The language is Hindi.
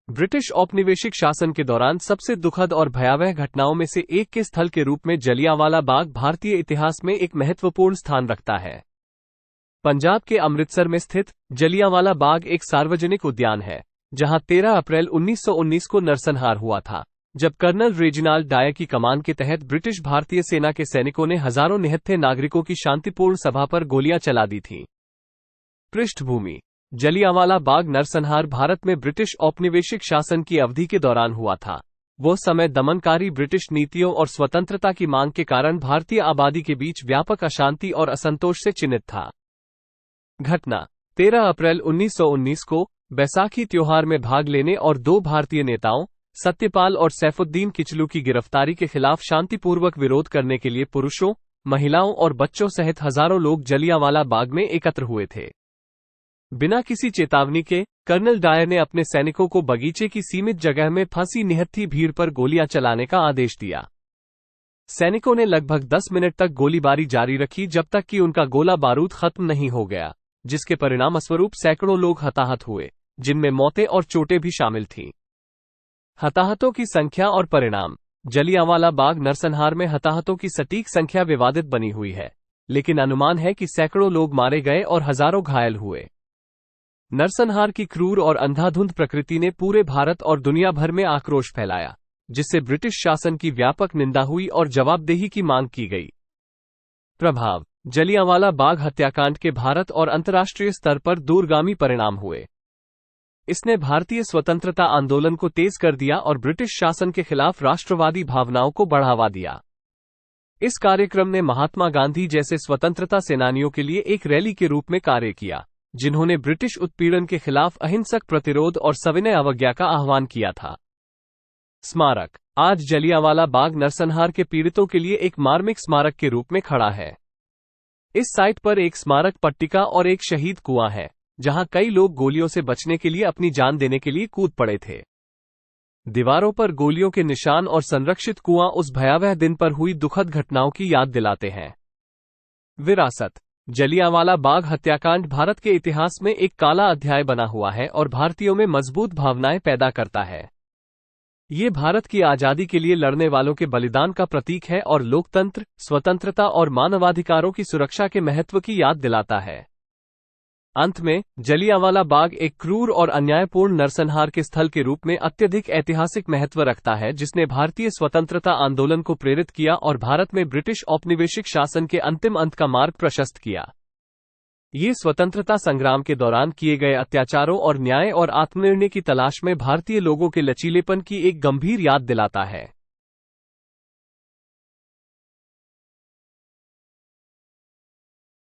ब्रिटिश औपनिवेशिक शासन के दौरान सबसे दुखद और भयावह घटनाओं में से एक के स्थल के रूप में जलियांवाला बाग भारतीय इतिहास में एक महत्वपूर्ण स्थान रखता है। पंजाब के अमृतसर में स्थित जलियांवाला बाग एक सार्वजनिक उद्यान है, जहां 13 अप्रैल 1919 को नरसंहार हुआ था, जब कर्नल रेजिनाल्ड डायर की कमान के तहत ब्रिटिश भारतीय सेना के सैनिकों ने हजारों निहत्थे नागरिकों की शांतिपूर्ण सभा पर गोलियां चला दी थीं। पृष्ठभूमि: जलियांवाला बाग नरसंहार भारत में ब्रिटिश औपनिवेशिक शासन की अवधि के दौरान हुआ था। वो समय दमनकारी ब्रिटिश नीतियों और स्वतंत्रता की मांग के कारण भारतीय आबादी के बीच व्यापक अशांति और असंतोष से चिन्हित था। घटना: 13 अप्रैल 1919 को बैसाखी त्योहार में भाग लेने और दो भारतीय नेताओं सत्यपाल और सैफुद्दीन किचलू की गिरफ्तारी के खिलाफ शांतिपूर्वक विरोध करने के लिए पुरुषों, महिलाओं और बच्चों सहित हजारों लोग जलियांवाला बाग में एकत्र हुए थे। बिना किसी चेतावनी के कर्नल डायर ने अपने सैनिकों को बगीचे की सीमित जगह में फंसी निहत्थी भीड़ पर गोलियां चलाने का आदेश दिया। सैनिकों ने लगभग 10 मिनट तक गोलीबारी जारी रखी जब तक कि उनका गोला बारूद खत्म नहीं हो गया, जिसके परिणामस्वरूप सैकड़ों लोग हताहत हुए, जिनमें मौतें और चोटें भी शामिल थीं। हताहतों की संख्या और परिणाम: जलियांवाला बाग नरसंहार में हताहतों की सटीक संख्या विवादित बनी हुई है, लेकिन अनुमान है कि सैकड़ों लोग मारे गए और हजारों घायल हुए। नरसंहार की क्रूर और अंधाधुंध प्रकृति ने पूरे भारत और दुनिया भर में आक्रोश फैलाया, जिससे ब्रिटिश शासन की व्यापक निंदा हुई और जवाबदेही की मांग की गई। प्रभाव: जलियांवाला बाग हत्याकांड के भारत और अंतर्राष्ट्रीय स्तर पर दूरगामी परिणाम हुए। इसने भारतीय स्वतंत्रता आंदोलन को तेज कर दिया और ब्रिटिश शासन के खिलाफ राष्ट्रवादी भावनाओं को बढ़ावा दिया। इस कार्यक्रम ने महात्मा गांधी जैसे स्वतंत्रता सेनानियों के लिए एक रैली के रूप में कार्य किया, जिन्होंने ब्रिटिश उत्पीड़न के खिलाफ अहिंसक प्रतिरोध और सविनय अवज्ञा का आह्वान किया था। स्मारक: आज जलियांवाला बाग नरसंहार के पीड़ितों के लिए एक मार्मिक स्मारक के रूप में खड़ा है। इस साइट पर एक स्मारक पट्टिका और एक शहीद कुआं है, जहां कई लोग गोलियों से बचने के लिए अपनी जान देने के लिए कूद पड़े थे। दीवारों पर गोलियों के निशान और संरक्षित कुआं उस भयावह दिन पर हुई दुखद घटनाओं की याद दिलाते हैं। विरासत: जलियांवाला बाग हत्याकांड भारत के इतिहास में एक काला अध्याय बना हुआ है और भारतीयों में मजबूत भावनाएं पैदा करता है। ये भारत की आजादी के लिए लड़ने वालों के बलिदान का प्रतीक है और लोकतंत्र, स्वतंत्रता और मानवाधिकारों की सुरक्षा के महत्व की याद दिलाता है। अंत में, जलियांवाला बाग एक क्रूर और अन्यायपूर्ण नरसंहार के स्थल के रूप में अत्यधिक ऐतिहासिक महत्व रखता है, जिसने भारतीय स्वतंत्रता आंदोलन को प्रेरित किया और भारत में ब्रिटिश औपनिवेशिक शासन के अंतिम अंत का मार्ग प्रशस्त किया। ये स्वतंत्रता संग्राम के दौरान किए गए अत्याचारों और न्याय और आत्मनिर्णय की तलाश में भारतीय लोगों के लचीलेपन की एक गंभीर याद दिलाता है।